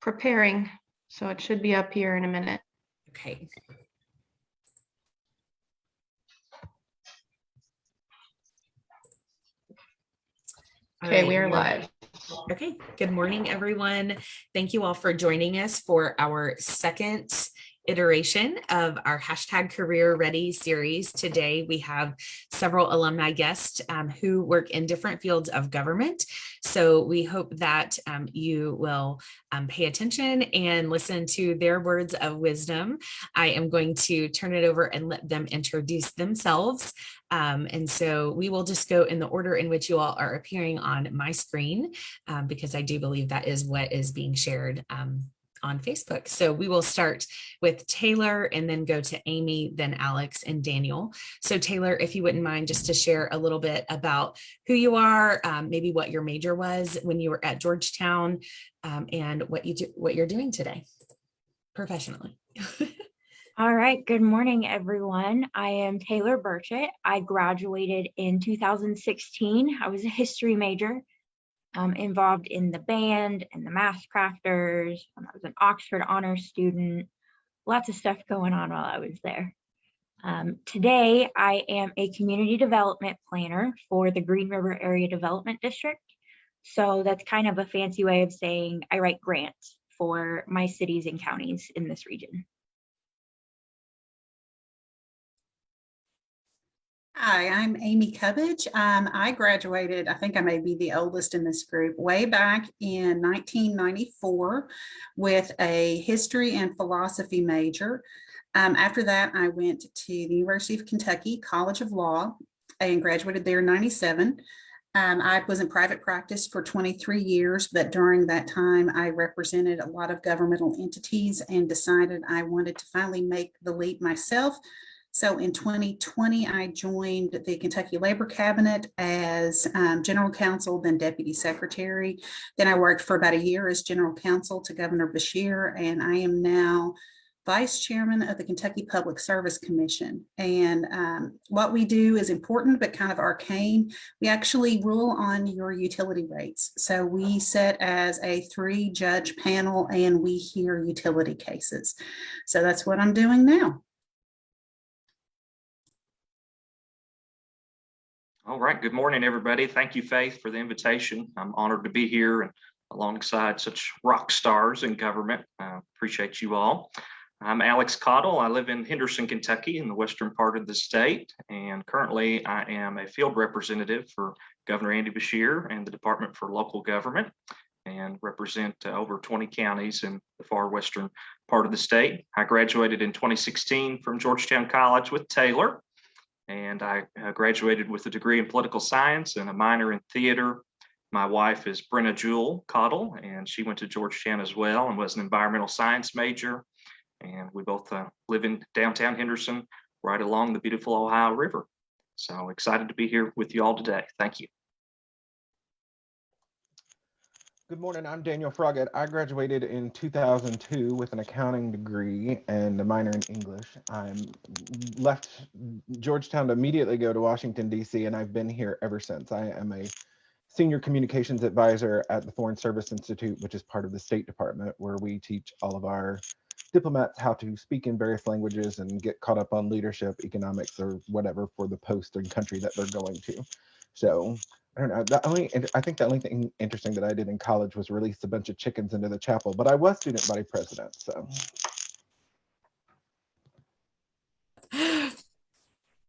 preparing, so it should be up here in a minute. Okay. Okay, we are live. Okay, good morning, everyone. Thank you all for joining us for our second iteration of our #Career Ready series. Today, we have several alumni guests who work in different fields of government. So we hope that you will pay attention and listen to their words of wisdom. I am going to turn it over and let them introduce themselves. And so we will just go in the order in which you all are appearing on my screen, because I do believe that is what is being shared on Facebook. So we will start with Taylor and then go to Amy, then Alex and Daniel. So Taylor, if you wouldn't mind just to share a little bit about who you are, maybe what your major was when you were at Georgetown, and what you're doing today professionally. All right. Good morning, everyone. I am Taylor Burchett. I graduated in 2016. I was a history major, involved in the band and the Math Crafters. I was an Oxford honors student. Lots of stuff going on while I was there. Today, I am a community development planner for the Green River Area Development District. So that's kind of a fancy way of saying I write grants for my cities and counties in this region. Hi, I'm Amy Cubbage. I graduated, I think I may be the oldest in this group, way back in 1994 with a history and philosophy major. After that, I went to the University of Kentucky College of Law and graduated there in 97. I was in private practice for 23 years, but during that time, I represented a lot of governmental entities and decided I wanted to finally make the leap myself. So in 2020, I joined the Kentucky Labor Cabinet as general counsel, then deputy secretary. Then I worked for about a year as general counsel to Governor Beshear, and I am now vice chairman of the Kentucky Public Service Commission. And what we do is important, but kind of arcane. We actually rule on your utility rates. So we sit as a 3-judge panel and we hear utility cases. So that's what I'm doing now. All right. Good morning, everybody. Thank you, Faith, for the invitation. I'm honored to be here and alongside such rock stars in government. Appreciate you all. I'm Alex Cottle. I live in Henderson, Kentucky, in the western part of the state. And currently, I am a field representative for Governor Andy Beshear and the Department for Local Government, and represent over 20 counties in the far western part of the state. I graduated in 2016 from Georgetown College with Taylor. And I graduated with a degree in political science and a minor in theater. My wife is Brenna Jewel Cottle, and she went to Georgetown as well and was an environmental science major. And we both live in downtown Henderson, right along the beautiful Ohio River. So excited to be here with you all today. Thank you. Good morning, I'm Daniel Froggatt. I graduated in 2002 with an accounting degree and a minor in English. I left Georgetown to immediately go to Washington, D.C., and I've been here ever since. I am a senior communications advisor at the Foreign Service Institute, which is part of the State Department, where we teach all of our diplomats how to speak in various languages and get caught up on leadership, economics, or whatever for the post and country that they're going to. So I don't know. I think the only thing interesting that I did in college was release a bunch of chickens into the chapel, but I was student body president. So.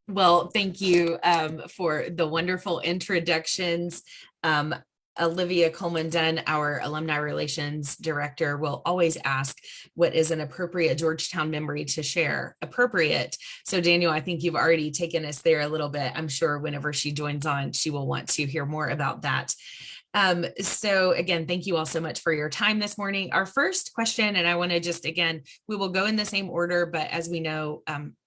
Well, thank you for the wonderful introductions. Olivia Coleman Dunn, our alumni relations director, will always ask what is an appropriate Georgetown memory to share. Appropriate. So Daniel, I think you've already taken us there a little bit. I'm sure whenever she joins on, she will want to hear more about that. So again, thank you all so much for your time this morning. Our first question, and I want to just, again, we will go in the same order, but as we know,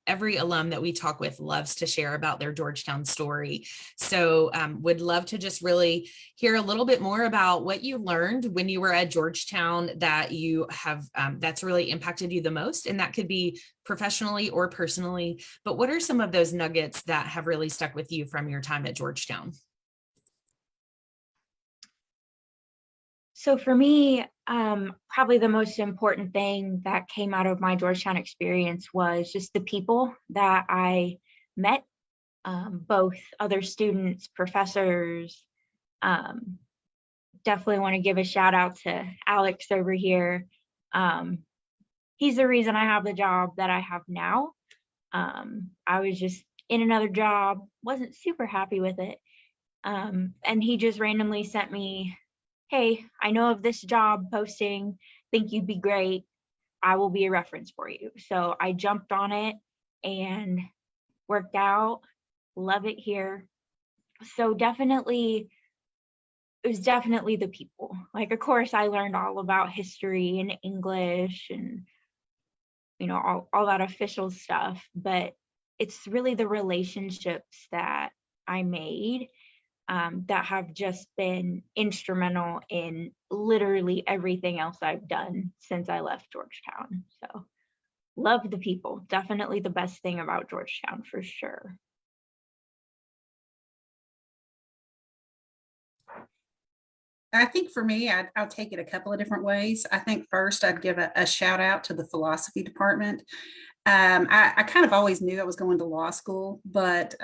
every alum that we talk with loves to share about their Georgetown story. So would love to just really hear a little bit more about what you learned when you were at Georgetown that you have, that's really impacted you the most. And that could be professionally or personally, but what are some of those nuggets that have really stuck with you from your time at Georgetown? So for me, probably the most important thing that came out of my Georgetown experience was just the people that I met, both other students, professors. Definitely want to give a shout out to Alex over here. He's the reason I have the job that I have now. I was just in another job, wasn't super happy with it. And he just randomly sent me, hey, I know of this job posting, think you'd be great. I will be a reference for you. So I jumped on it and worked out, love it here. So definitely, it was definitely the people. Like, of course, I learned all about history and English and, you know, all that official stuff, but it's really the relationships that I made that have just been instrumental in literally everything else I've done since I left Georgetown. So love the people. Definitely the best thing about Georgetown for sure. I think for me, I'll take it a couple of different ways. I think first I'd give a shout out to the philosophy department. I kind of always knew I was going to law school, but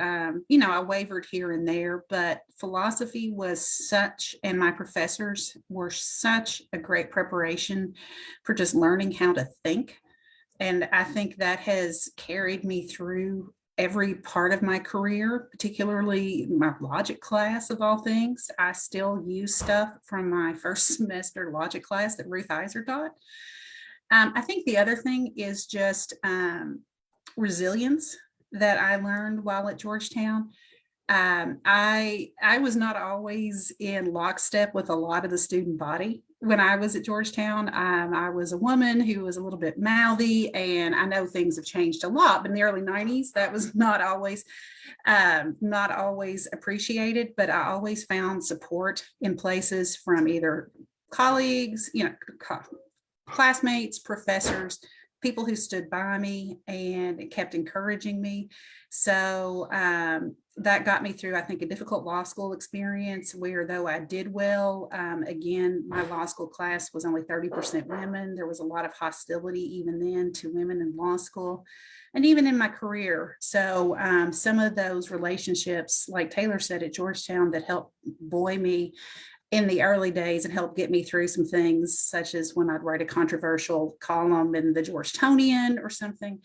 you know, I wavered here and there. But philosophy was such, and my professors were such a great preparation for just learning how to think. And I think that has carried me through every part of my career, particularly my logic class of all things. I still use stuff from my first semester logic class that Ruth Iser taught. I think the other thing is just resilience that I learned while at Georgetown. I was not always in lockstep with a lot of the student body when I was at Georgetown. I was a woman who was a little bit mouthy, and I know things have changed a lot, but in the early 90s, that was not always appreciated, but I always found support in places from either colleagues, you know, classmates, professors, people who stood by me and kept encouraging me. So that got me through, I think, a difficult law school experience where, though I did well, again, my law school class was only 30% women. There was a lot of hostility even then to women in law school and even in my career. So some of those relationships, like Taylor said, at Georgetown, that helped buoy me in the early days and helped get me through some things, such as when I'd write a controversial column in the Georgetownian or something,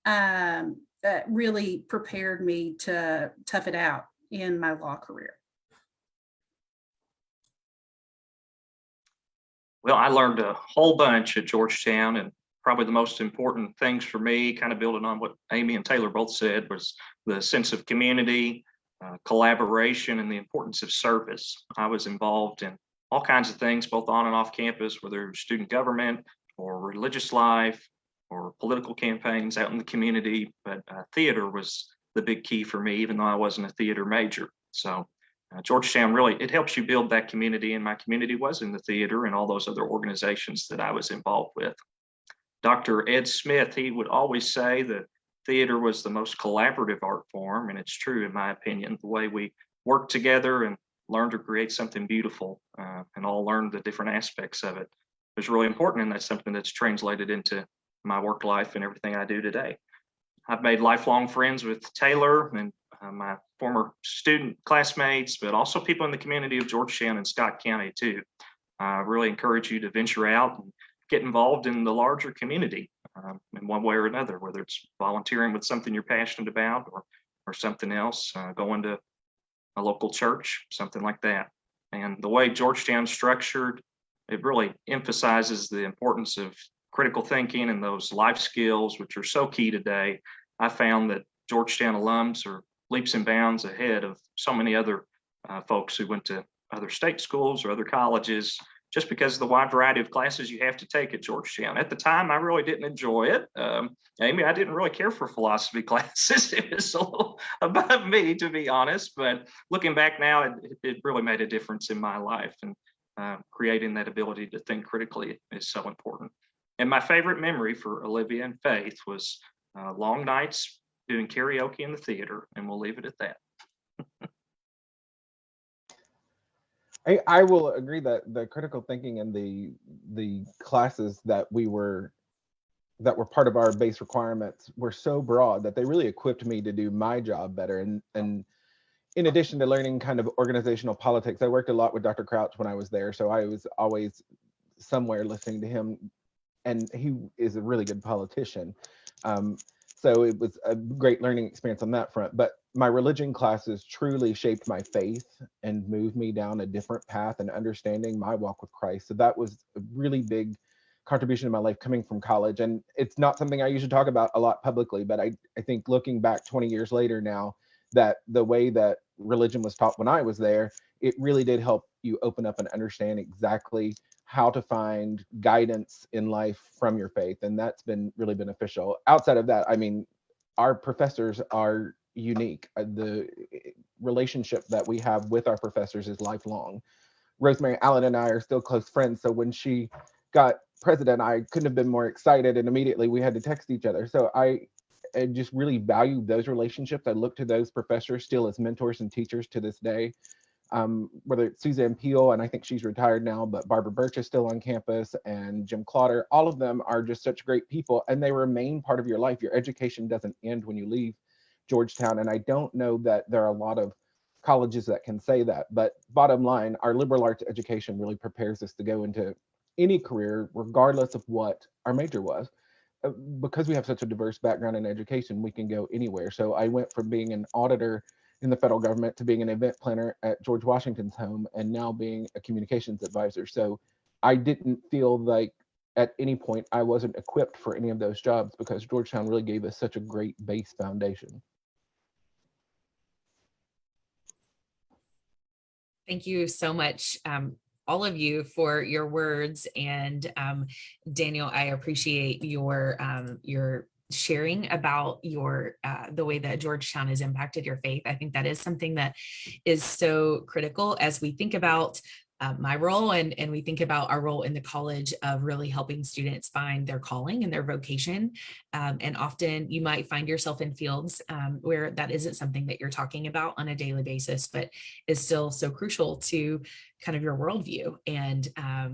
that really prepared me to tough it out in my law career. Well, I learned a whole bunch at Georgetown, and probably the most important things for me, kind of building on what Amy and Taylor both said, was the sense of community, collaboration, and the importance of service. I was involved in all kinds of things, both on and off campus, whether it was student government or religious life or political campaigns out in the community. But theater was the big key for me, even though I wasn't a theater major. So Georgetown really, it helps you build that community, and my community was in the theater and all those other organizations that I was involved with. Dr. Ed Smith, he would always say that theater was the most collaborative art form, and it's true in my opinion. The way we work together and learn to create something beautiful and all learn the different aspects of it was really important, and that's something that's translated into my work life and everything I do today. I've made lifelong friends with Taylor and my former student classmates, but also people in the community of Georgetown and Scott County too. I really encourage you to venture out and get involved in the larger community in one way or another, whether it's volunteering with something you're passionate about or something else, going to a local church, something like that. And the way Georgetown's structured, it really emphasizes the importance of critical thinking and those life skills, which are so key today. I found that Georgetown alums are leaps and bounds ahead of so many other folks who went to other state schools or other colleges, just because of the wide variety of classes you have to take at Georgetown. At the time, I really didn't enjoy it. Amy, I didn't really care for philosophy classes. It was a little above me, to be honest. But looking back now, it really made a difference in my life. And creating that ability to think critically is so important. And my favorite memory for Olivia and Faith was long nights doing karaoke in the theater, and we'll leave it at that. I will agree that the critical thinking and the classes that were part of our base requirements were so broad that they really equipped me to do my job better. And in addition to learning kind of organizational politics, I worked a lot with Dr. Crouch when I was there. So I was always somewhere listening to him, and he is a really good politician. So it was a great learning experience on that front. But my religion classes truly shaped my faith and moved me down a different path and understanding my walk with Christ. So that was a really big contribution in my life coming from college. And it's not something I usually talk about a lot publicly, but I think looking back 20 years later now, that the way that religion was taught when I was there, it really did help you open up and understand exactly how to find guidance in life from your faith. And that's been really beneficial. Outside of that, I mean, our professors are unique. The relationship that we have with our professors is lifelong. Rosemary Allen and I are still close friends. So when she got president, I couldn't have been more excited. And immediately we had to text each other. So I just really value those relationships. I look to those professors still as mentors and teachers to this day. Whether it's Suzanne Peel, and I think she's retired now, but Barbara Birch is still on campus, and Jim Clotter, all of them are just such great people, and they remain part of your life. Your education doesn't end when you leave Georgetown, and I don't know that there are a lot of colleges that can say that, but bottom line, our liberal arts education really prepares us to go into any career, regardless of what our major was. Because we have such a diverse background in education, we can go anywhere. So I went from being an auditor in the federal government to being an event planner at George Washington's home, and now being a communications advisor. So I didn't feel like at any point I wasn't equipped for any of those jobs, because Georgetown really gave us such a great base foundation. Thank you so much, all of you, for your words. And Daniel, I appreciate your sharing about the way that Georgetown has impacted your faith. I think that is something that is so critical as we think about my role and we think about our role in the college of really helping students find their calling and their vocation. And often you might find yourself in fields where that isn't something that you're talking about on a daily basis, but is still so crucial to kind of your worldview and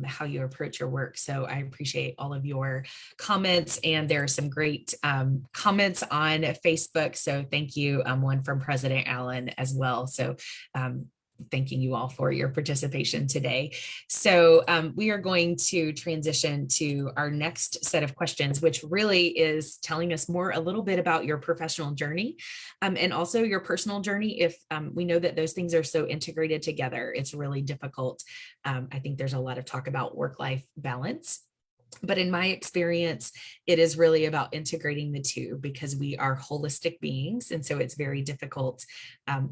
how you approach your work. So I appreciate all of your comments, and there are some great comments on Facebook. So thank you. One from President Allen as well. So thanking you all for your participation today. So we are going to transition to our next set of questions, which really is telling us a little bit about your professional journey and also your personal journey. If we know that those things are so integrated together, it's really difficult. I think there's a lot of talk about work-life balance. But in my experience, it is really about integrating the two, because we are holistic beings. And so it's very difficult,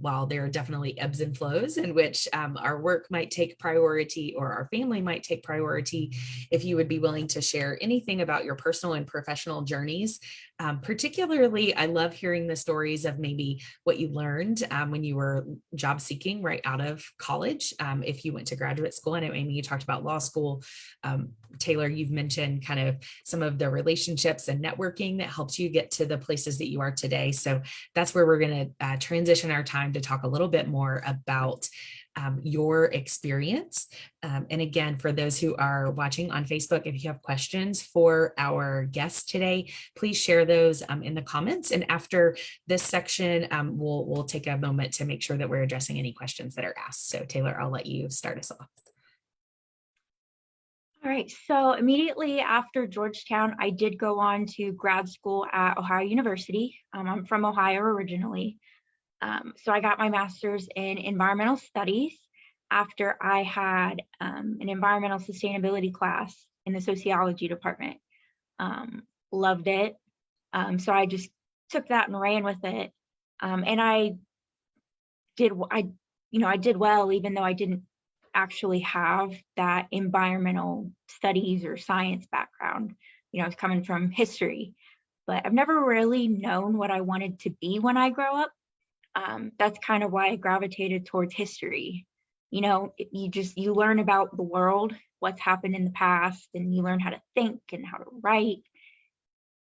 while there are definitely ebbs and flows in which our work might take priority or our family might take priority. If you would be willing to share anything about your personal and professional journeys, particularly, I love hearing the stories of maybe what you learned when you were job seeking right out of college. If you went to graduate school, I know, Amy, you talked about law school. Taylor, you've mentioned kind of some of the relationships and networking that helped you get to the places that you are today. So that's where we're going to transition our time to talk a little bit more about your experience. And again, for those who are watching on Facebook, if you have questions for our guests today, please share those in the comments. And after this section, we'll take a moment to make sure that we're addressing any questions that are asked. So Taylor, I'll let you start us off. All right, so immediately after Georgetown, I did go on to grad school at Ohio University. I'm from Ohio originally. So I got my master's in environmental studies after I had an environmental sustainability class in the sociology department. Loved it. So I just took that and ran with it. And I did well, even though I didn't actually have that environmental studies or science background. I was coming from history, but I've never really known what I wanted to be when I grow up. That's kind of why I gravitated towards history. You learn about the world, what's happened in the past, and you learn how to think and how to write,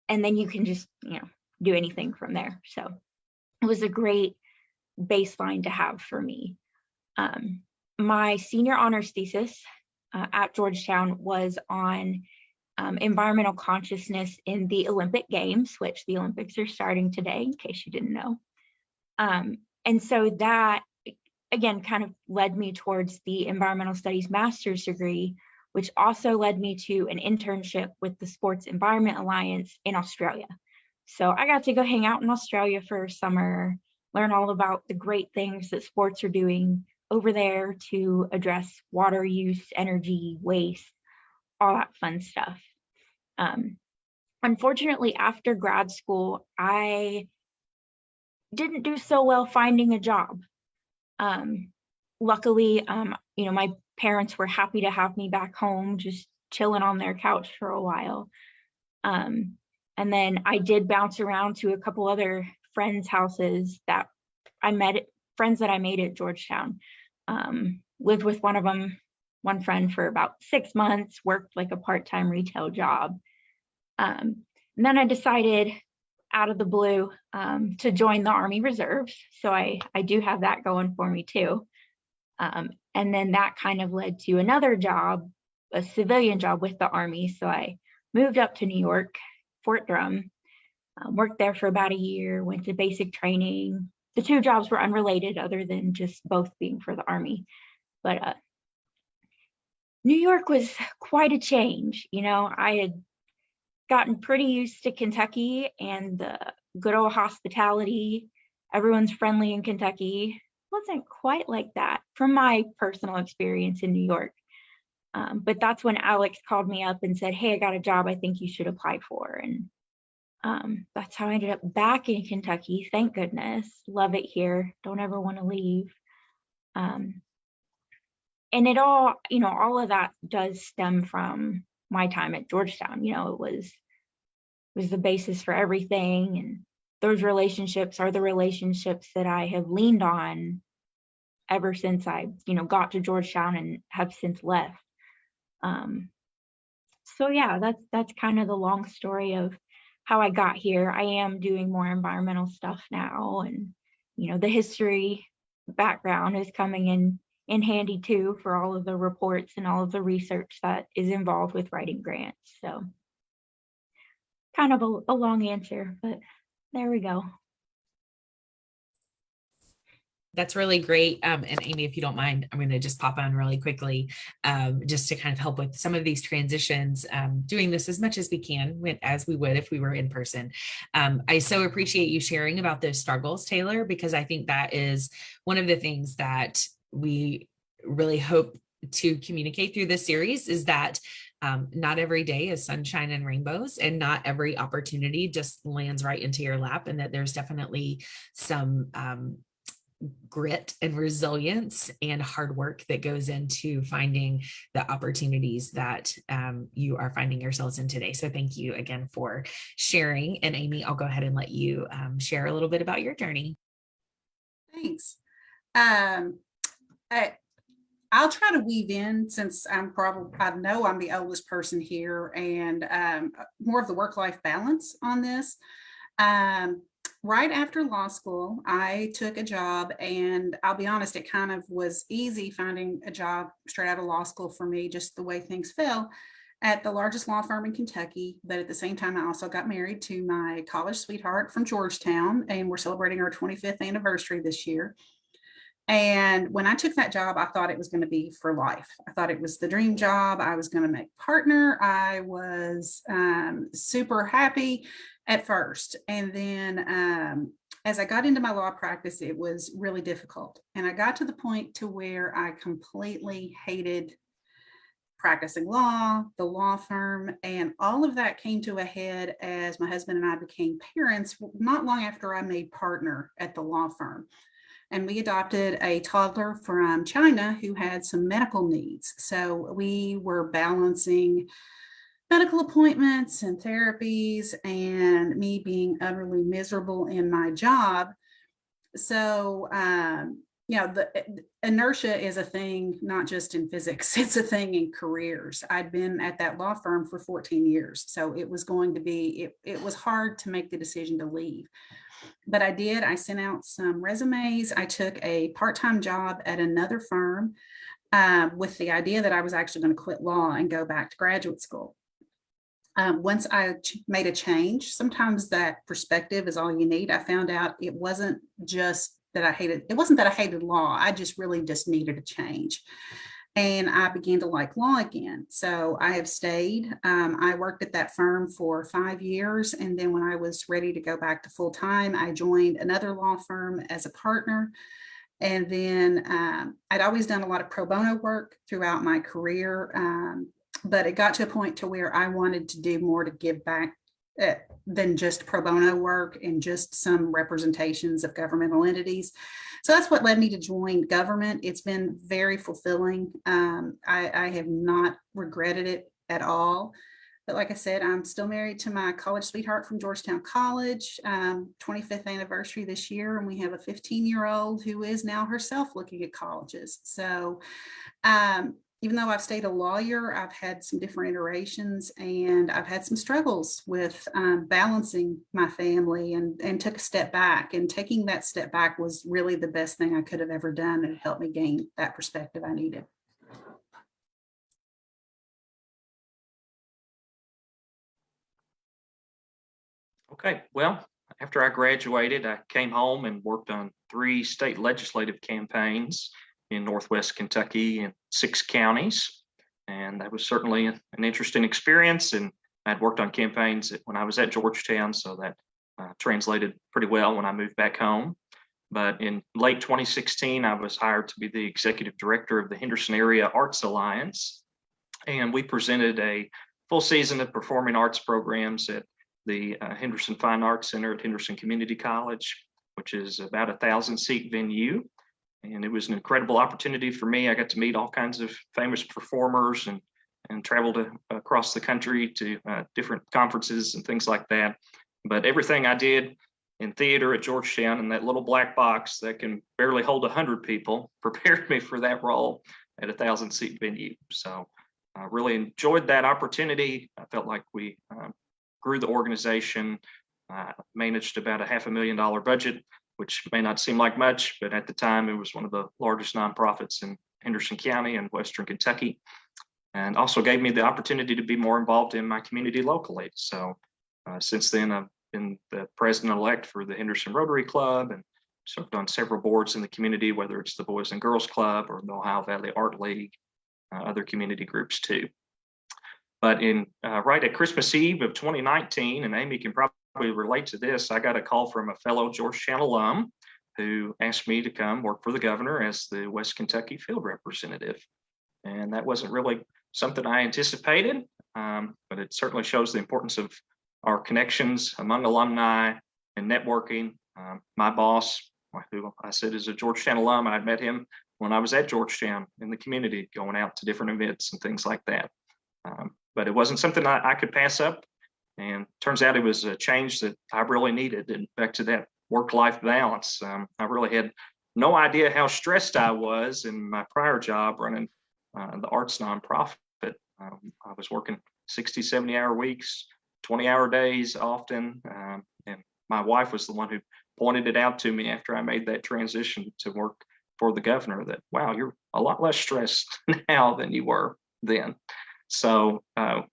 and then you can just, do anything from there. So it was a great baseline to have for me. my senior honors thesis at Georgetown was on environmental consciousness in the Olympic Games, which the Olympics are starting today, in case you didn't know. And so that, again, kind of led me towards the environmental studies master's degree, which also led me to an internship with the Sports Environment Alliance in Australia. So I got to go hang out in Australia for summer, learn all about the great things that sports are doing over there to address water use, energy, waste, all that fun stuff. Unfortunately, after grad school, I didn't do so well finding a job. Luckily, my parents were happy to have me back home, just chilling on their couch for a while. And then I did bounce around to a couple other friends' houses that I met, friends that I made at Georgetown. Lived with one of them, one friend for about 6 months, worked like a part-time retail job. And then I decided out of the blue to join the Army Reserves. So I do have that going for me too. And then that kind of led to another job, a civilian job with the Army. So I moved up to New York, Fort Drum, worked there for about a year, went to basic training. The two jobs were unrelated other than just both being for the Army. But New York was quite a change. I had gotten pretty used to Kentucky and the good old hospitality. Everyone's friendly in Kentucky. Wasn't quite like that from my personal experience in New York. But that's when Alex called me up and said, "Hey, I got a job I think you should apply for." And that's how I ended up back in Kentucky. Thank goodness. Love it here. Don't ever want to leave. And it all of that does stem from my time at Georgetown. It was the basis for everything. And those relationships are the relationships that I have leaned on ever since I, got to Georgetown and have since left. So yeah, that's kind of the long story of how I got here. I am doing more environmental stuff now, and the history background is coming in handy too for all of the reports and all of the research that is involved with writing grants. So kind of a long answer, but there we go. That's really great. And Amy, if you don't mind, I'm going to just pop on really quickly just to kind of help with some of these transitions, doing this as much as we can, as we would if we were in person. I so appreciate you sharing about those struggles, Taylor, because I think that is one of the things that we really hope to communicate through this series is that not every day is sunshine and rainbows, and not every opportunity just lands right into your lap, and that there's definitely some grit and resilience and hard work that goes into finding the opportunities that you are finding yourselves in today. So thank you again for sharing. And Amy, I'll go ahead and let you share a little bit about your journey. Thanks. I'll try to weave in, since I know I'm the oldest person here, and more of the work-life balance on this. Right after law school, I took a job, and I'll be honest, it kind of was easy finding a job straight out of law school for me, just the way things fell, at the largest law firm in Kentucky. But at the same time, I also got married to my college sweetheart from Georgetown, and we're celebrating our 25th anniversary this year. And when I took that job, I thought it was going to be for life. I thought it was the dream job. I was going to make partner. I was super happy at first. And then as I got into my law practice, it was really difficult. And I got to the point to where I completely hated practicing law, the law firm, and all of that came to a head as my husband and I became parents not long after I made partner at the law firm. And we adopted a toddler from China who had some medical needs. So we were balancing medical appointments and therapies, and me being utterly miserable in my job. So, the inertia is a thing, not just in physics, it's a thing in careers. I'd been at that law firm for 14 years. So it was going to be, it was hard to make the decision to leave. But I did. I sent out some resumes. I took a part-time job at another firm. with the idea that I was actually going to quit law and go back to graduate school. Once I made a change, sometimes that perspective is all you need. I found out it wasn't just that it wasn't that I hated law. I just really just needed a change. And I began to like law again. So I have stayed. I worked at that firm for 5 years. And then when I was ready to go back to full time, I joined another law firm as a partner. And then I'd always done a lot of pro bono work throughout my career. But it got to a point to where I wanted to do more to give back than just pro bono work and just some representations of governmental entities. So that's what led me to join government. It's been very fulfilling. I have not regretted it at all. But like I said, I'm still married to my college sweetheart from Georgetown College, 25th anniversary this year. And we have a 15-year-old who is now herself looking at colleges. So even though I've stayed a lawyer, I've had some different iterations, and I've had some struggles with balancing my family, and took a step back. And taking that step back was really the best thing I could have ever done, and it helped me gain that perspective I needed. Okay, well, after I graduated, I came home and worked on 3 state legislative campaigns in Northwest Kentucky and 6 counties. And that was certainly an interesting experience. And I'd worked on campaigns when I was at Georgetown, so that translated pretty well when I moved back home. But in late 2016, I was hired to be the executive director of the Henderson Area Arts Alliance. And we presented a full season of performing arts programs at the Henderson Fine Arts Center at Henderson Community College, which is about a 1,000-seat venue. And it was an incredible opportunity for me. I got to meet all kinds of famous performers and traveled across the country to different conferences and things like that. But everything I did in theater at Georgetown in that little black box that can barely hold 100 people prepared me for that role at a 1,000-seat venue. So I really enjoyed that opportunity. I felt like we grew the organization, managed about a $500,000 budget, which may not seem like much, but at the time it was one of the largest nonprofits in Henderson County and Western Kentucky, and also gave me the opportunity to be more involved in my community locally. So since then, I've been the president-elect for the Henderson Rotary Club and served on several boards in the community, whether it's the Boys and Girls Club or the Ohio Valley Art League, other community groups too. But right at Christmas Eve of 2019, and Amy can probably relate to this, I got a call from a fellow Georgetown alum who asked me to come work for the governor as the West Kentucky field representative. And that wasn't really something I anticipated, but it certainly shows the importance of our connections among alumni and networking. My boss, who I said is a Georgetown alum, I met him when I was at Georgetown in the community, going out to different events and things like that. But it wasn't something I could pass up. And turns out it was a change that I really needed. And back to that work-life balance, I really had no idea how stressed I was in my prior job running the arts nonprofit. I was working 60, 70-hour weeks, 20-hour days often. And my wife was the one who pointed it out to me after I made that transition to work for the governor, that, wow, you're a lot less stressed now than you were then. So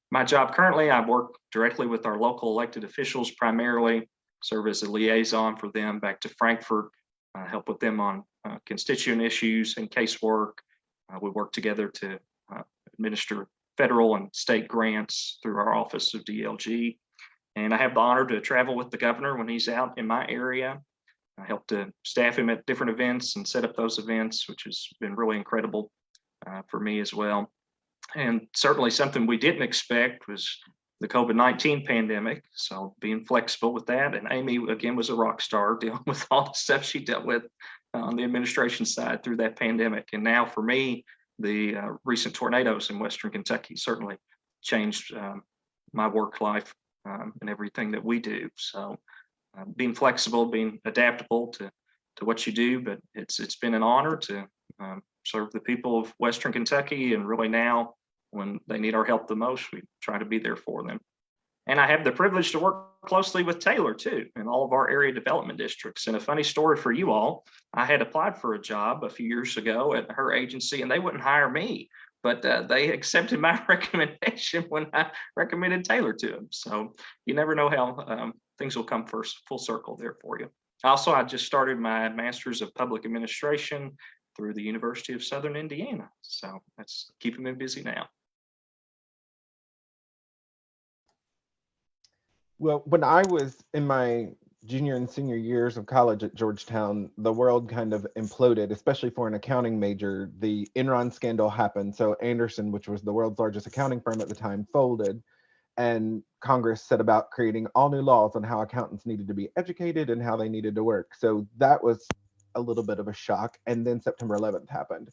my job currently, I work directly with our local elected officials, primarily serve as a liaison for them back to Frankfort, help with them on constituent issues and casework. We work together to administer federal and state grants through our Office of DLG. And I have the honor to travel with the governor when he's out in my area. I help to staff him at different events and set up those events, which has been really incredible for me as well. And certainly something we didn't expect was the COVID-19 pandemic. So being flexible with that. And Amy, again, was a rock star dealing with all the stuff she dealt with on the administration side through that pandemic. And now for me, the recent tornadoes in Western Kentucky certainly changed my work life and everything that we do. So being flexible, being adaptable to what you do, but it's been an honor to serve the people of Western Kentucky, and really now when they need our help the most, we try to be there for them. And I have the privilege to work closely with Taylor too, in all of our area development districts. And a funny story for you all, I had applied for a job a few years ago at her agency and they wouldn't hire me, but they accepted my recommendation when I recommended Taylor to them. So you never know how things will come full circle there for you. Also, I just started my Master's of Public Administration through the University of Southern Indiana. So that's keeping me busy now. Well, when I was in my junior and senior years of college at Georgetown, the world kind of imploded, especially for an accounting major. The Enron scandal happened. So Anderson, which was the world's largest accounting firm at the time, folded. And Congress set about creating all new laws on how accountants needed to be educated and how they needed to work. So that was a little bit of a shock. And then September 11th happened.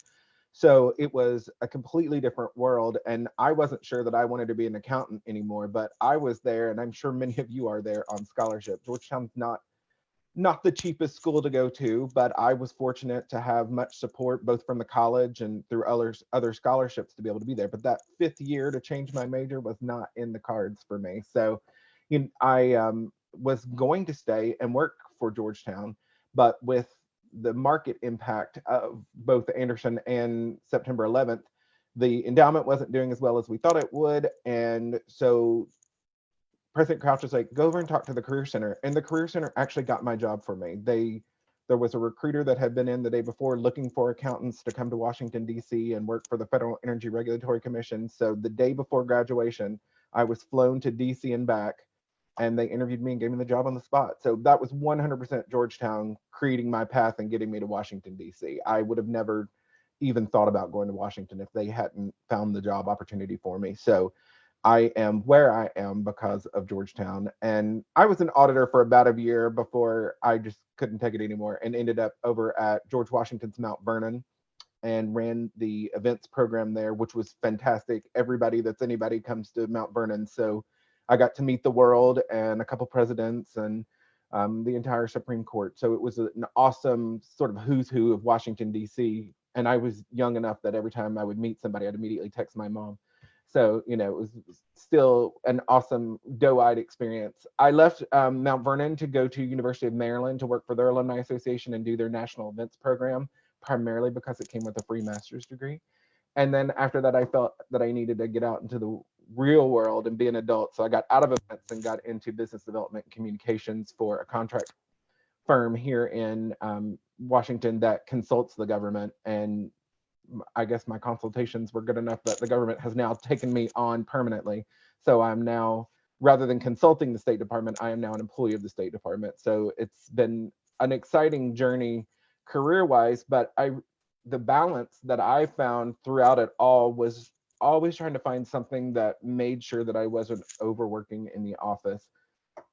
So it was a completely different world. And I wasn't sure that I wanted to be an accountant anymore, but I was there, and I'm sure many of you are there on scholarship. Georgetown's not the cheapest school to go to, but I was fortunate to have much support both from the college and through other scholarships to be able to be there. But that 5th year to change my major was not in the cards for me. So I was going to stay and work for Georgetown, but with the market impact of both Anderson and September 11th, the endowment wasn't doing as well as we thought it would. And so President Crouch was like, go over and talk to the Career Center. And the Career Center actually got my job for me. There was a recruiter that had been in the day before looking for accountants to come to Washington, D.C. and work for the Federal Energy Regulatory Commission. So the day before graduation, I was flown to D.C. and back, and they interviewed me and gave me the job on the spot. So that was 100% Georgetown creating my path and getting me to Washington, D.C. I would have never even thought about going to Washington if they hadn't found the job opportunity for me. So I am where I am because of Georgetown. And I was an auditor for about a year before I just couldn't take it anymore and ended up over at George Washington's Mount Vernon and ran the events program there, which was fantastic. Everybody that's anybody comes to Mount Vernon. So I got to meet the world and a couple presidents and the entire Supreme Court. So it was an awesome sort of who's who of Washington, D.C. And I was young enough that every time I would meet somebody, I'd immediately text my mom. So, it was still an awesome doe-eyed experience. I left Mount Vernon to go to University of Maryland to work for their alumni association and do their national events program, primarily because it came with a free master's degree. And then after that, I felt that I needed to get out into the real world and be an adult. So I got out of events and got into business development and communications for a contract firm here in Washington that consults the government. And I guess my consultations were good enough that the government has now taken me on permanently. So I'm now, rather than consulting the State Department, I am now an employee of the State Department. So it's been an exciting journey career-wise, but the balance that I found throughout it all was always trying to find something that made sure that I wasn't overworking in the office.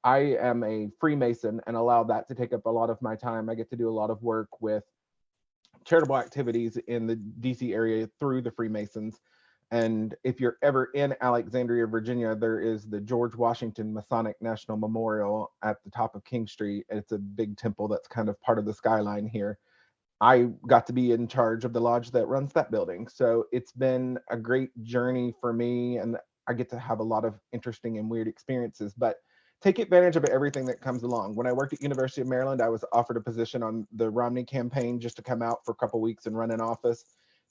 I am a Freemason and allow that to take up a lot of my time. I get to do a lot of work with charitable activities in the DC area through the Freemasons. And if you're ever in Alexandria, Virginia, there is the George Washington Masonic National Memorial at the top of King Street. It's a big temple that's kind of part of the skyline here. I got to be in charge of the lodge that runs that building. So it's been a great journey for me, and I get to have a lot of interesting and weird experiences, but take advantage of everything that comes along. When I worked at University of Maryland, I was offered a position on the Romney campaign just to come out for a couple of weeks and run an office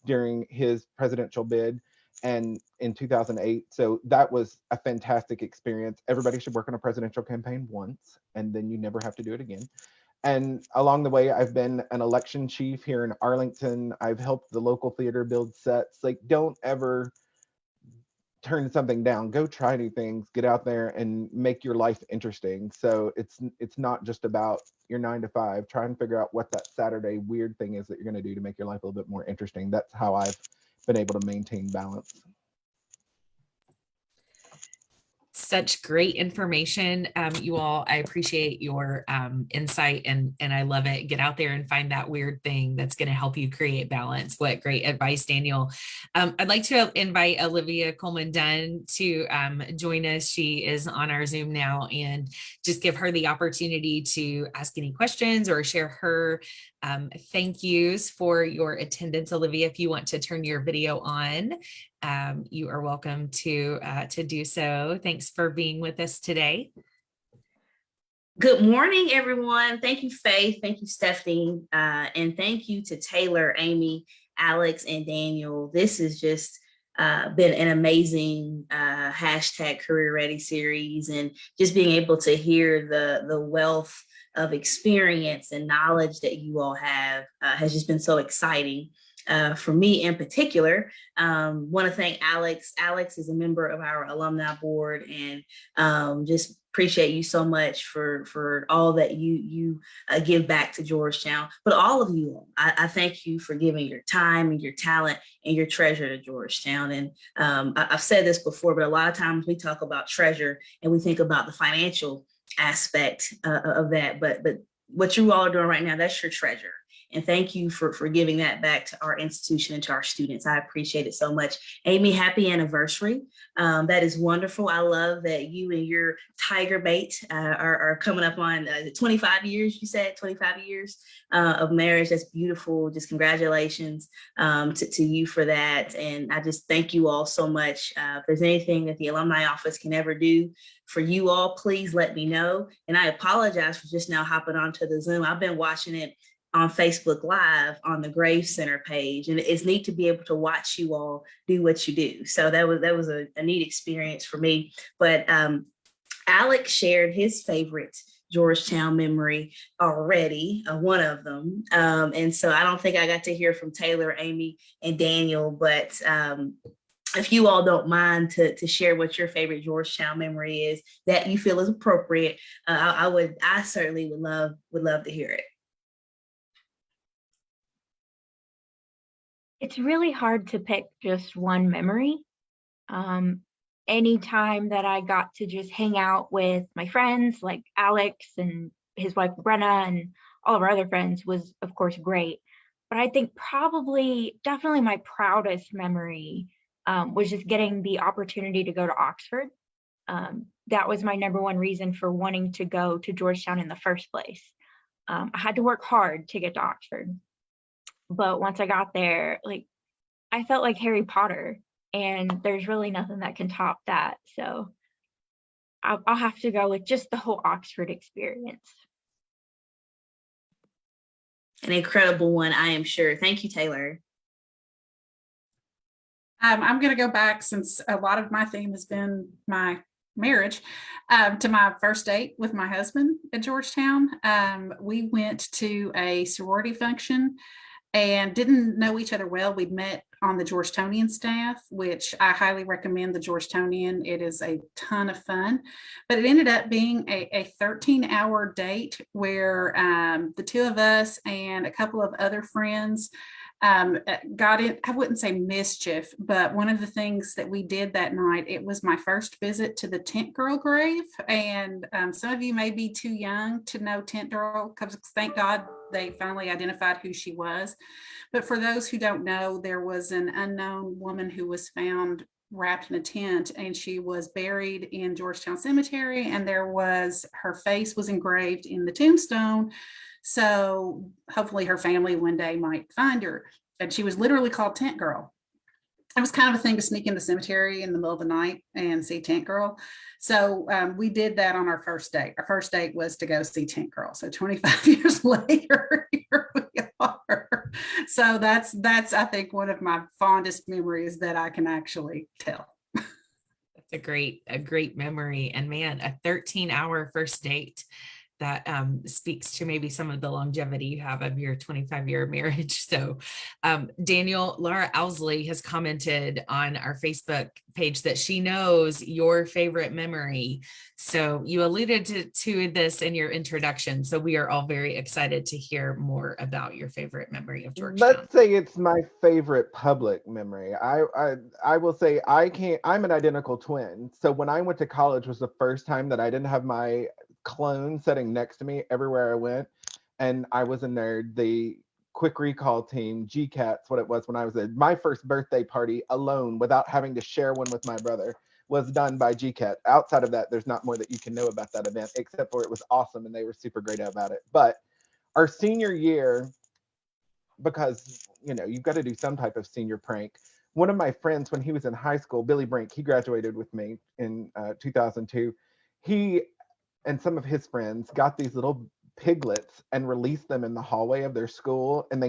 during his presidential bid and in 2008. So that was a fantastic experience. Everybody should work on a presidential campaign once, and then you never have to do it again. And along the way, I've been an election chief here in Arlington. I've helped the local theater build sets. Like, don't ever turn something down. Go try new things, get out there and make your life interesting. So it's not just about your 9 to 5. Try and figure out what that Saturday weird thing is that you're going to do to make your life a little bit more interesting. That's how I've been able to maintain balance. Such great information, you all. I appreciate your insight and I love it. Get out there and find that weird thing that's going to help you create balance. What great advice, Daniel. I'd like to invite Olivia Coleman Dunn to join us. She is on our Zoom now, and just give her the opportunity to ask any questions or share her thank yous for your attendance. Olivia, if you want to turn your video on. you are welcome to do so. Thanks for being with us today. Good morning, everyone. Thank you, Faith. Thank you, Stephanie. And thank you to Taylor, Amy, Alex, and Daniel. This has just been an amazing hashtag Career Ready series, and just being able to hear the wealth of experience and knowledge that you all have has just been so exciting. For me in particular, want to thank Alex. Alex is a member of our alumni board, and just appreciate you so much for all that you give back to Georgetown. But all of you, I thank you for giving your time and your talent and your treasure to Georgetown. And I've said this before, but a lot of times we talk about treasure and we think about the financial aspect of that. But what you all are doing right now, that's your treasure. And thank you for giving that back to our institution and to our students. I appreciate it so much. Amy, happy anniversary. That is wonderful. I love that you and your tiger bait are coming up on 25 years, you said 25 years of marriage. That's beautiful. Just congratulations to you for that. And I just thank you all so much. If there's anything that the alumni office can ever do for you all, please let me know. And I apologize for just now hopping onto the Zoom. I've been watching it on Facebook Live on the Graves Center page. And it's neat to be able to watch you all do what you do. So that was a neat experience for me. But Alex shared his favorite Georgetown memory already, one of them. And so I don't think I got to hear from Taylor, Amy, and Daniel, but if you all don't mind to share what your favorite Georgetown memory is that you feel is appropriate, I certainly would love to hear it. It's really hard to pick just one memory. Anytime that I got to just hang out with my friends like Alex and his wife Brenna and all of our other friends was of course great. But I think definitely my proudest memory was just getting the opportunity to go to Oxford. That was my number one reason for wanting to go to Georgetown in the first place. I had to work hard to get to Oxford. But once I got there, I felt like Harry Potter, and there's really nothing that can top that. So I'll have to go with just the whole Oxford experience. An incredible one, I am sure. Thank you, Taylor. I'm going to go back, since a lot of my theme has been my marriage, to my first date with my husband at Georgetown. We went to a sorority function and didn't know each other well. We'd met on the Georgetownian staff, which I highly recommend the Georgetownian. It is a ton of fun, but it ended up being a 13-hour date where the two of us and a couple of other friends got in, I wouldn't say mischief, but one of the things that we did that night, it was my first visit to the Tent Girl grave. And some of you may be too young to know Tent Girl, because thank God they finally identified who she was. But for those who don't know, there was an unknown woman who was found wrapped in a tent, and she was buried in Georgetown Cemetery, and her face was engraved in the tombstone. So hopefully her family one day might find her. And she was literally called Tent Girl. It was kind of a thing to sneak in the cemetery in the middle of the night and see Tent Girl. So we did that on our first date. Our first date was to go see Tent Girl. So 25 years later, here we are. So that's I think one of my fondest memories that I can actually tell. That's a great memory. And man, a 13-hour first date. That speaks to maybe some of the longevity you have of your 25-year marriage. So Daniel, Laura Owsley has commented on our Facebook page that she knows your favorite memory. So you alluded to this in your introduction. So we are all very excited to hear more about your favorite memory of Georgetown. Let's say it's my favorite public memory. I will say I'm an identical twin. So when I went to college was the first time that I didn't have my clone sitting next to me everywhere I went, and I was a nerd. The quick recall team, GCAT's what it was when I was at my first birthday party alone without having to share one with my brother was done by GCAT. Outside of that, there's not more that you can know about that event, except for it was awesome and they were super great about it. But our senior year, because you've got to do some type of senior prank, one of my friends, when he was in high school, Billy Brink, he graduated with me in 2002. He and some of his friends got these little piglets and released them in the hallway of their school. And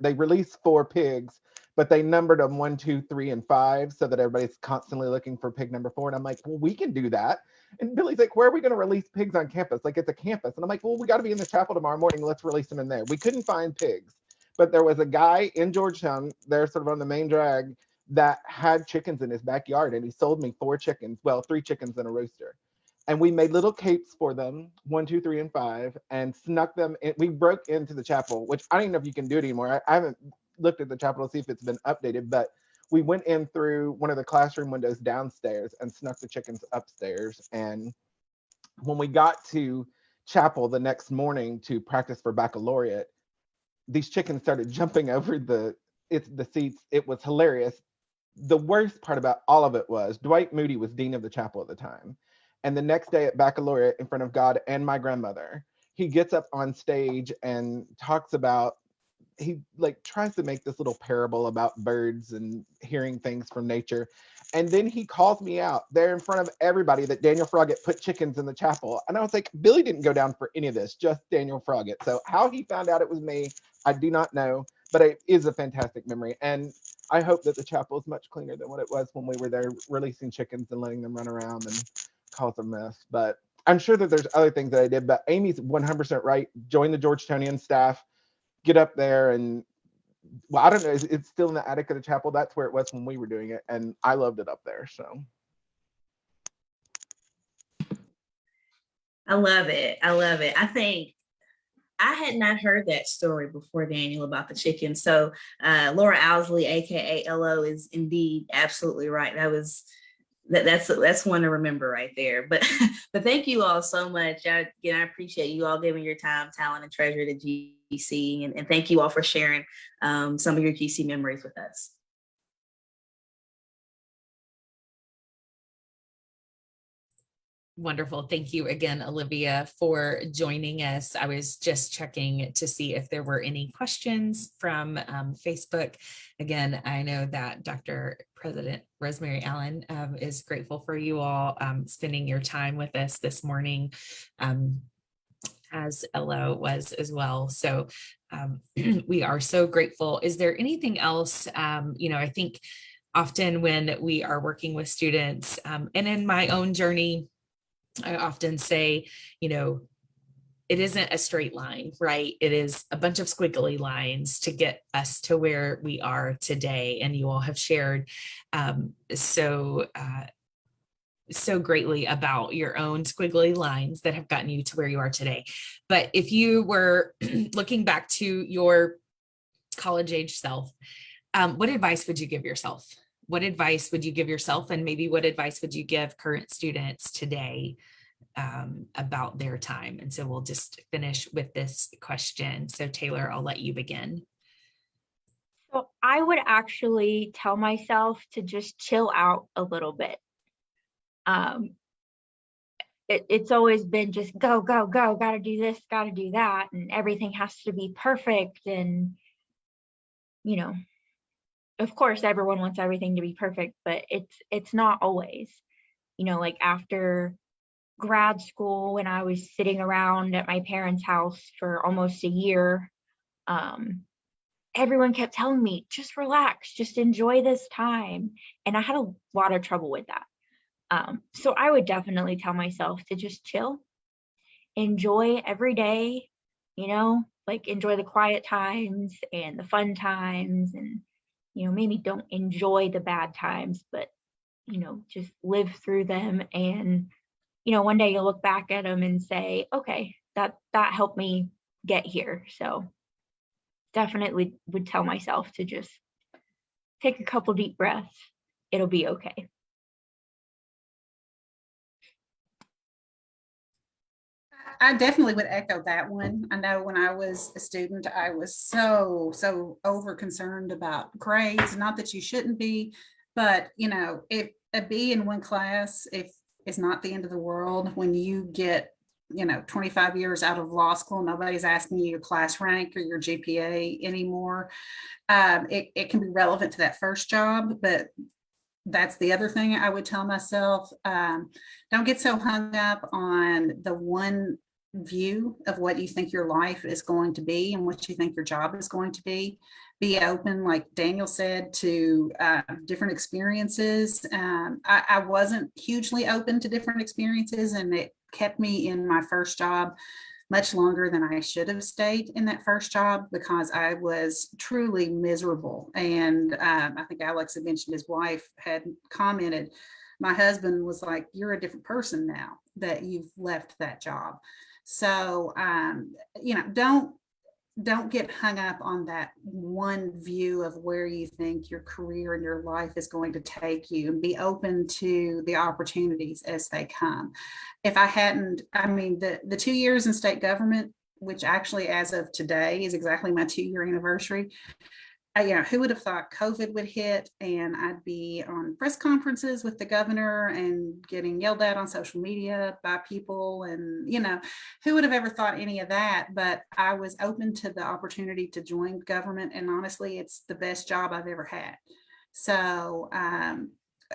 they released 4 pigs, but they numbered them 1, 2, 3, and 5 so that everybody's constantly looking for pig number 4. And I'm like, well, we can do that. And Billy's like, where are we going to release pigs on campus? Like, it's a campus. And I'm like, well, we got to be in the chapel tomorrow morning. Let's release them in there. We couldn't find pigs, but there was a guy in Georgetown, there sort of on the main drag, that had chickens in his backyard, and he sold me 4 chickens, well, 3 chickens and a rooster. And we made little capes for them, 1, 2, 3, and 5, and snuck them in. We broke into the chapel, which I don't even know if you can do it anymore. I haven't looked at the chapel to see if it's been updated, but we went in through one of the classroom windows downstairs and snuck the chickens upstairs. And when we got to chapel the next morning to practice for baccalaureate, these chickens started jumping over the seats. It was hilarious. The worst part about all of it was Dwight Moody was dean of the chapel at the time. And the next day at baccalaureate, in front of God and my grandmother, he gets up on stage and talks about, he like tries to make this little parable about birds and hearing things from nature. And then he calls me out there in front of everybody that Daniel Froggatt put chickens in the chapel. And I was like, Billy didn't go down for any of this, just Daniel Froggatt. So how he found out it was me, I do not know, but it is a fantastic memory. And I hope that the chapel is much cleaner than what it was when we were there releasing chickens and letting them run around and cause a mess. But I'm sure that there's other things that I did, but Amy's 100% right. Join the Georgetownian staff, get up there, and well, I don't know, it's still in the attic of the chapel. That's where it was when we were doing it, and I loved it up there. So I love it. I love it. I think I had not heard that story before, Daniel, about the chicken. So Laura Owsley, aka LO, is indeed absolutely right. That's one to remember right there. But but thank you all so much. I appreciate you all giving your time, talent, and treasure to GC, and thank you all for sharing some of your GC memories with us. Wonderful. Thank you again, Olivia, for joining us. I was just checking to see if there were any questions from Facebook. Again, I know that Dr. President Rosemary Allen is grateful for you all spending your time with us this morning, as LO was as well. So we are so grateful. Is there anything else? I think often when we are working with students, and in my own journey, I often say, it isn't a straight line, right? It is a bunch of squiggly lines to get us to where we are today. And you all have shared so greatly about your own squiggly lines that have gotten you to where you are today. But if you were looking back to your college age self, what advice would you give yourself? What advice would you give yourself? And maybe what advice would you give current students today about their time? And so we'll just finish with this question. So Taylor, I'll let you begin. So I would actually tell myself to just chill out a little bit. It's always been just go, go, go, gotta do this, gotta do that. And everything has to be perfect. And, of course, everyone wants everything to be perfect, but it's not always, like after grad school, when I was sitting around at my parents' house for almost a year, everyone kept telling me, just relax, just enjoy this time. And I had a lot of trouble with that. So I would definitely tell myself to just chill, enjoy every day, enjoy the quiet times and the fun times, and maybe don't enjoy the bad times, but just live through them. And one day you'll look back at them and say, okay, that helped me get here. So definitely would tell myself to just take a couple deep breaths. It'll be okay. I definitely would echo that one. I know when I was a student, I was so over concerned about grades. Not that you shouldn't be, but if a B in one class, if it's not the end of the world when you get 25 years out of law school, nobody's asking you your class rank or your GPA anymore. It can be relevant to that first job, but that's the other thing I would tell myself. Don't get so hung up on the one view of what you think your life is going to be and what you think your job is going to be. Be open, like Daniel said, to different experiences. I wasn't hugely open to different experiences, and it kept me in my first job much longer than I should have stayed in that first job, because I was truly miserable. And I think Alex had mentioned his wife had commented, my husband was like, you're a different person now that you've left that job. So, don't get hung up on that one view of where you think your career and your life is going to take you, and be open to the opportunities as they come. If I hadn't, the 2 years in state government, which actually as of today is exactly my 2-year anniversary, who would have thought COVID would hit and I'd be on press conferences with the governor and getting yelled at on social media by people, and who would have ever thought any of that? But I was open to the opportunity to join government, and honestly, it's the best job I've ever had. So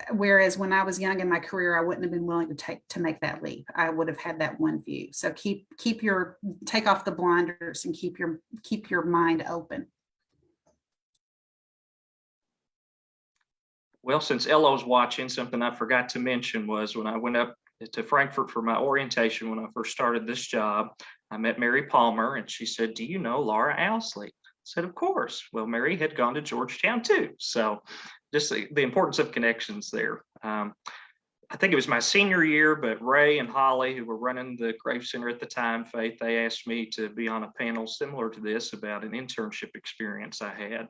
whereas when I was young in my career, I wouldn't have been willing to make that leap. I would have had that one view. So take off the blinders and keep your mind open. Well, since Ella's watching, something I forgot to mention was when I went up to Frankfurt for my orientation, when I first started this job, I met Mary Palmer, and she said, do you know Laura Owsley? I said, of course. Well, Mary had gone to Georgetown too. So just the importance of connections there. I think it was my senior year, but Ray and Holly, who were running the Grave Center at the time, Faith, they asked me to be on a panel similar to this about an internship experience I had.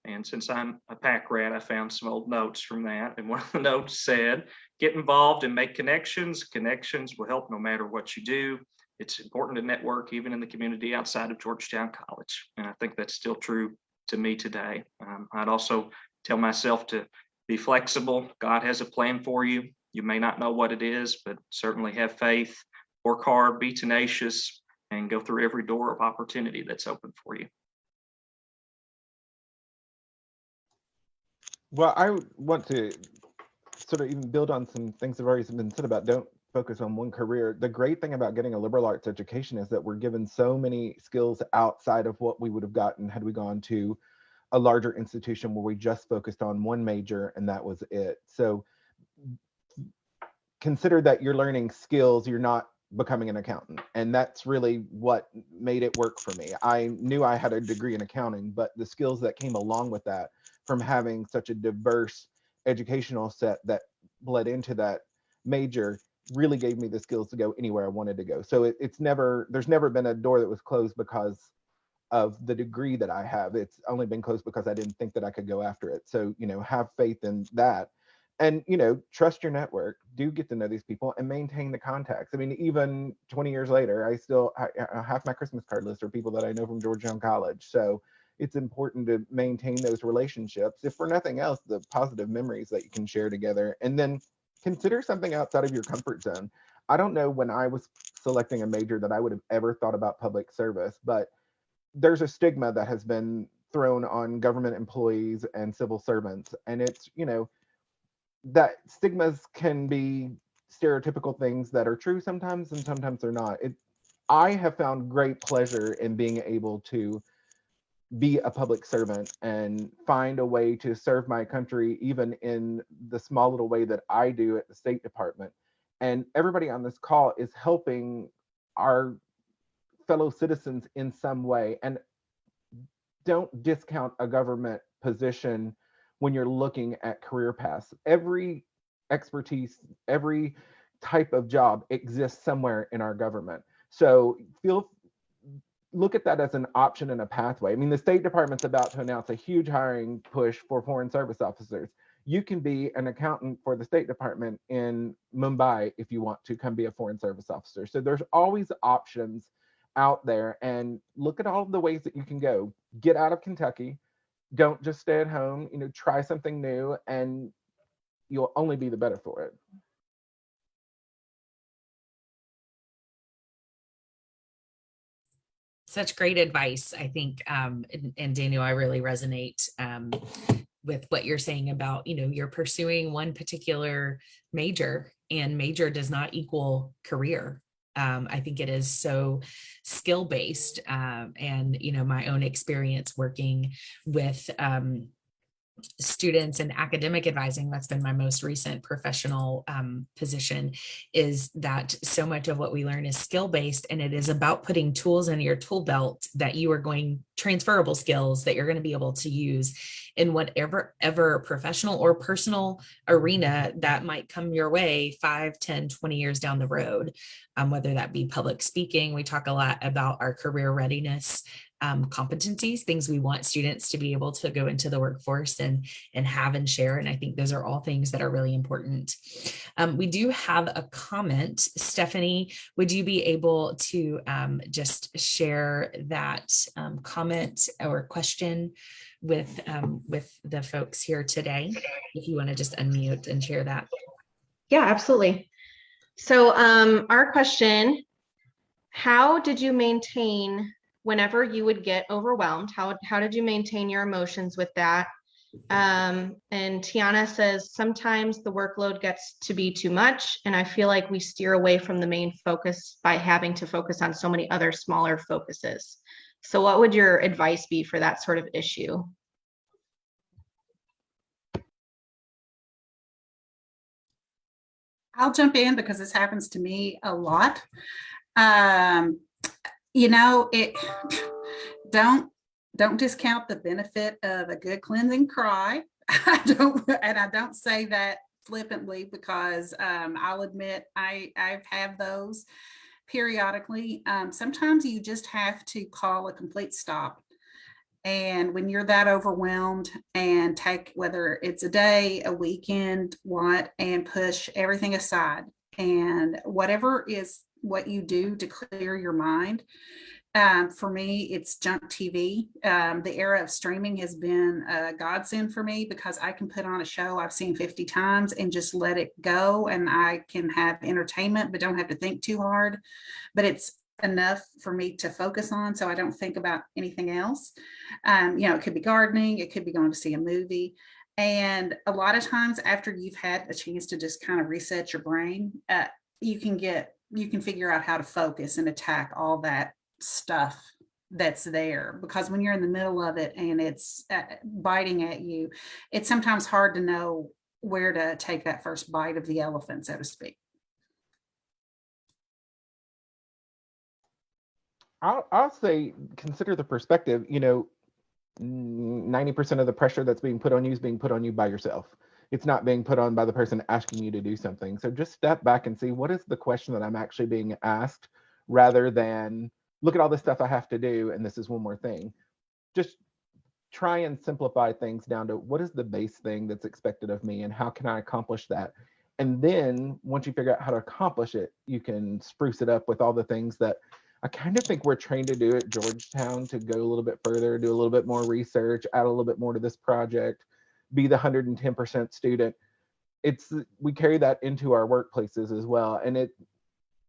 And since I'm a pack rat, I found some old notes from that. And one of the notes said, get involved and make connections. Connections will help no matter what you do. It's important to network even in the community outside of Georgetown College. And I think that's still true to me today. I'd also tell myself to be flexible. God has a plan for you. You may not know what it is, but certainly have faith, work hard, be tenacious, and go through every door of opportunity that's open for you. Well, I want to sort of even build on some things that have already been said about don't focus on one career. The great thing about getting a liberal arts education is that we're given so many skills outside of what we would have gotten had we gone to a larger institution where we just focused on one major and that was it. So consider that you're learning skills, you're not becoming an accountant. And that's really what made it work for me. I knew I had a degree in accounting, but the skills that came along with that from having such a diverse educational set that bled into that major really gave me the skills to go anywhere I wanted to go. So there's never been a door that was closed because of the degree that I have. It's only been closed because I didn't think that I could go after it. So, have faith in that. And, trust your network, do get to know these people and maintain the contacts. I mean, even 20 years later, half my Christmas card list are people that I know from Georgetown College. So it's important to maintain those relationships, if for nothing else, the positive memories that you can share together. And then consider something outside of your comfort zone. I don't know when I was selecting a major that I would have ever thought about public service, but there's a stigma that has been thrown on government employees and civil servants. And it's, that stigmas can be stereotypical things that are true sometimes, and sometimes they're not. I have found great pleasure in being able to be a public servant and find a way to serve my country, even in the small little way that I do at the State Department. And everybody on this call is helping our fellow citizens in some way. And don't discount a government position when you're looking at career paths. Every expertise, every type of job exists somewhere in our government. So look at that as an option and a pathway. I mean, the State Department's about to announce a huge hiring push for foreign service officers. You can be an accountant for the State Department in Mumbai if you want to come be a foreign service officer. So there's always options out there, and look at all of the ways that you can go. Get out of Kentucky. Don't just stay at home, try something new, and you'll only be the better for it. Such great advice, I think. And Daniel, I really resonate with what you're saying about, you're pursuing one particular major, and major does not equal career. I think it is so skill based. And, my own experience working with students and academic advising, that's been my most recent professional position, is that so much of what we learn is skill based, and it is about putting tools in your tool belt that you are transferable skills that you're going to be able to use in whatever ever professional or personal arena that might come your way 5, 10, 20 years down the road, whether that be public speaking. We talk a lot about our career readiness competencies, things we want students to be able to go into the workforce and have and share. And I think those are all things that are really important. We do have a comment. Stephanie, would you be able to just share that comment or question with the folks here today? If you want to just unmute and share that. Yeah, absolutely. So our question, how did you maintain whenever you would get overwhelmed? How did you maintain your emotions with that? And Tiana says, sometimes the workload gets to be too much, and I feel like we steer away from the main focus by having to focus on so many other smaller focuses. So what would your advice be for that sort of issue? I'll jump in because this happens to me a lot. Don't discount the benefit of a good cleansing cry. I don't say that flippantly, because I'll admit I've had those periodically. Sometimes you just have to call a complete stop. And when you're that overwhelmed, and take, whether it's a day, a weekend, and push everything aside, and whatever is what you do to clear your mind. For me, it's junk TV. The era of streaming has been a godsend for me, because I can put on a show I've seen 50 times and just let it go, and I can have entertainment but don't have to think too hard. But it's enough for me to focus on, so I don't think about anything else. It could be gardening, it could be going to see a movie. And a lot of times, after you've had a chance to just kind of reset your brain, you can figure out how to focus and attack all that stuff that's there. Because when you're in the middle of it and it's biting at you, it's sometimes hard to know where to take that first bite of the elephant, so to speak. I'll say, consider the perspective. 90% of the pressure that's being put on you is being put on you by yourself. It's not being put on by the person asking you to do something. So just step back and see, what is the question that I'm actually being asked, rather than look at all this stuff I have to do and this is one more thing. Just try and simplify things down to, what is the base thing that's expected of me and how can I accomplish that? And then once you figure out how to accomplish it, you can spruce it up with all the things that I kind of think we're trained to do at Georgetown, to go a little bit further, do a little bit more research, add a little bit more to this project, be the 110% student. We carry that into our workplaces as well. And it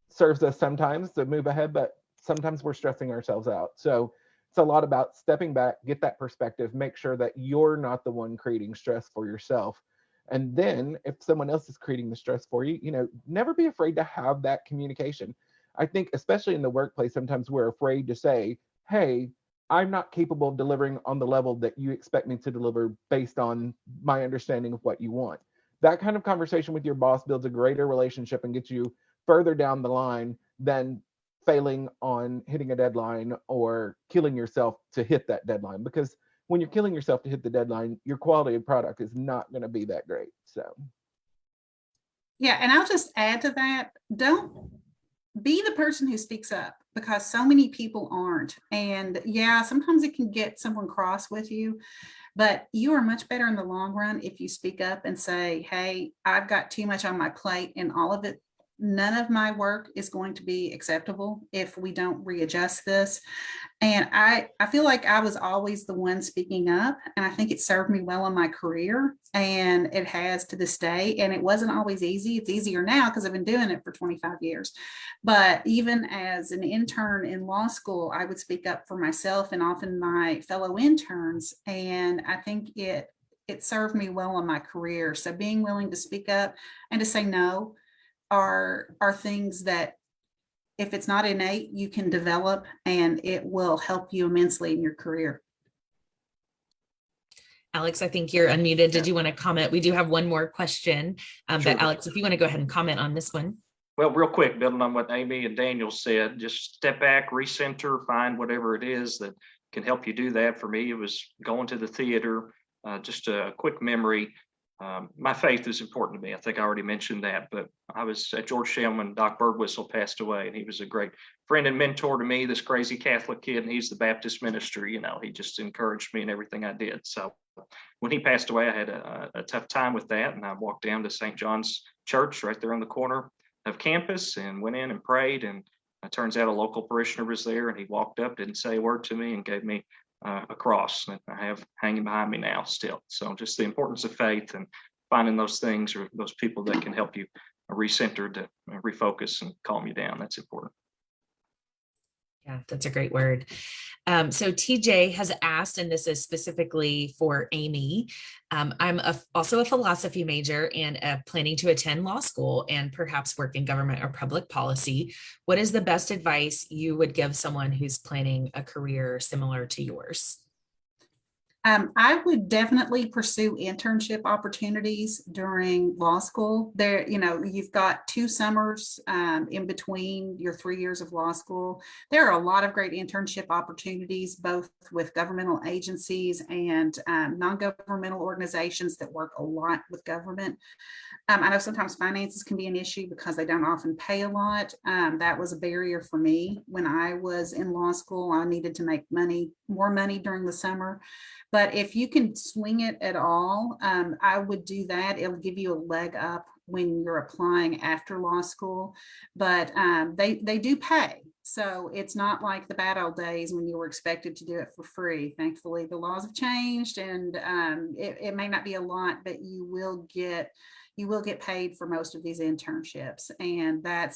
serves us sometimes to move ahead, but sometimes we're stressing ourselves out. So it's a lot about stepping back, get that perspective, make sure that you're not the one creating stress for yourself. And then if someone else is creating the stress for you, never be afraid to have that communication. I think especially in the workplace, sometimes we're afraid to say, hey, I'm not capable of delivering on the level that you expect me to deliver based on my understanding of what you want. That kind of conversation with your boss builds a greater relationship and gets you further down the line than failing on hitting a deadline or killing yourself to hit that deadline. Because when you're killing yourself to hit the deadline, your quality of product is not going to be that great. So. Yeah, and I'll just add to that, don't be the person who speaks up, because so many people aren't. And yeah, sometimes it can get someone cross with you, but you are much better in the long run if you speak up and say, hey, I've got too much on my plate and all of it none of my work is going to be acceptable if we don't readjust this. And I feel like I was always the one speaking up, and I think it served me well in my career, and it has to this day. And it wasn't always easy. It's easier now because I've been doing it for 25 years. But even as an intern in law school, I would speak up for myself and often my fellow interns. And I think it served me well in my career. So being willing to speak up and to say no are things that, if it's not innate, you can develop, and it will help you immensely in your career. Alex, I think you're unmuted. Did you want to comment? We do have one more question, Sure. but Alex, if you want to go ahead and comment on this one. Well, real quick, building on what Amy and Daniel said, just step back, recenter, find whatever it is that can help you do that. For me, it was going to the theater, just a quick memory. My faith is important to me. I think I already mentioned that, but I was at Georgetown when Doc Birdwhistle passed away, and he was a great friend and mentor to me, this crazy Catholic kid, and he's the Baptist minister. He just encouraged me in everything I did. So when he passed away, I had a tough time with that, and I walked down to St. John's Church right there on the corner of campus and went in and prayed, and it turns out a local parishioner was there, and he walked up, didn't say a word to me, and gave me a cross that I have hanging behind me now still. So just the importance of faith and finding those things or those people that can help you recenter, to refocus and calm you down. That's important. Yeah, that's a great word. So TJ has asked, and this is specifically for Amy. I'm also a philosophy major and planning to attend law school and perhaps work in government or public policy. What is the best advice you would give someone who's planning a career similar to yours? I would definitely pursue internship opportunities during law school. There, you've got 2 summers in between your 3 years of law school. There are a lot of great internship opportunities, both with governmental agencies and non-governmental organizations that work a lot with government. I know sometimes finances can be an issue because they don't often pay a lot. That was a barrier for me when I was in law school. I needed to make more money during the summer. But if you can swing it at all, I would do that. It'll give you a leg up when you're applying after law school, but they do pay. So it's not like the bad old days when you were expected to do it for free. Thankfully, the laws have changed, and it may not be a lot, but you will get paid for most of these internships. And that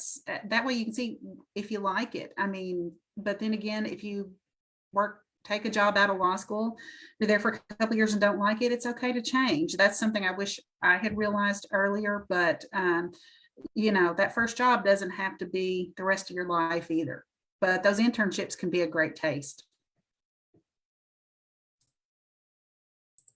way you can see if you like it. I mean, but then again, if you take a job out of law school, you're there for a couple of years and don't like it, it's okay to change. That's something I wish I had realized earlier, but that first job doesn't have to be the rest of your life either. But those internships can be a great taste.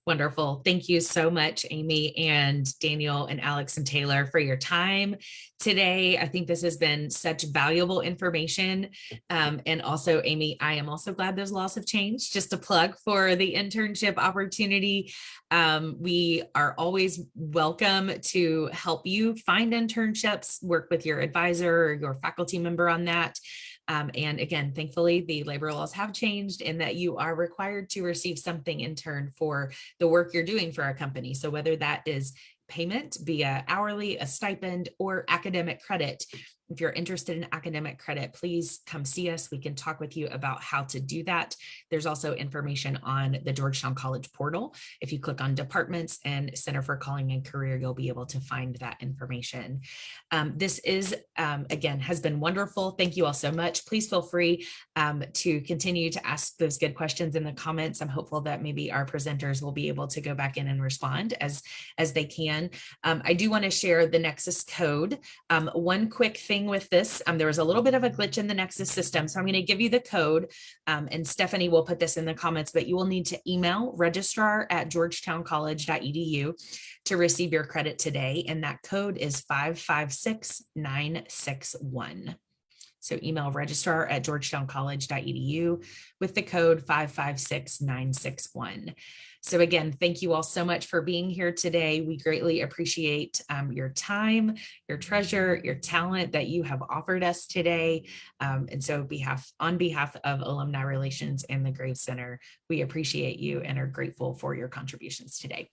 Wonderful. Thank you so much, Amy and Daniel and Alex and Taylor, for your time today. I think this has been such valuable information. And also, Amy, I am also glad those laws have changed. Just a plug for the internship opportunity. We are always welcome to help you find internships, work with your advisor or your faculty member on that. And again, thankfully, the labor laws have changed in that you are required to receive something in turn for the work you're doing for our company. So whether that is payment via hourly, a stipend, or academic credit, if you're interested in academic credit, please come see us. We can talk with you about how to do that. There's also information on the Georgetown College portal. If you click on departments and Center for Calling and Career, you'll be able to find that information. This is, again, has been wonderful. Thank you all so much. Please feel free to continue to ask those good questions in the comments. I'm hopeful that maybe our presenters will be able to go back in and respond as they can. I do want to share the Nexus code. One quick thing with this, there was a little bit of a glitch in the Nexus system, so I'm going to give you the code, and Stephanie will put this in the comments, but you will need to email registrar@georgetowncollege.edu to receive your credit today, and that code is 556961. So email registrar@georgetowncollege.edu with the code 556961. So again, thank you all so much for being here today. We greatly appreciate your time, your treasure, your talent that you have offered us today. And so on behalf of Alumni Relations and the Graves Center, we appreciate you and are grateful for your contributions today.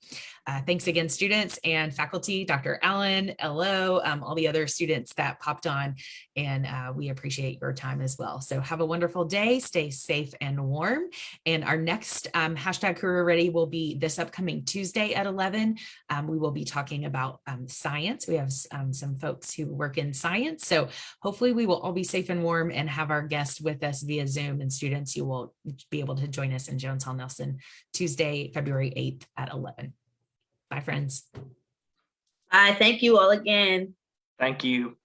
Thanks again, students and faculty, Dr. Allen, LO, all the other students that popped on, and we appreciate your time as well. So have a wonderful day, stay safe and warm. And our next hashtag Career Ready will be this upcoming Tuesday at 11. We will be talking about science. We have some folks who work in science. So hopefully we will all be safe and warm and have our guest with us via Zoom, and students, you will be able to join us in Jones Hall Nelson Tuesday, February 8th at 11. Bye, friends. Bye. Thank you all again. Thank you.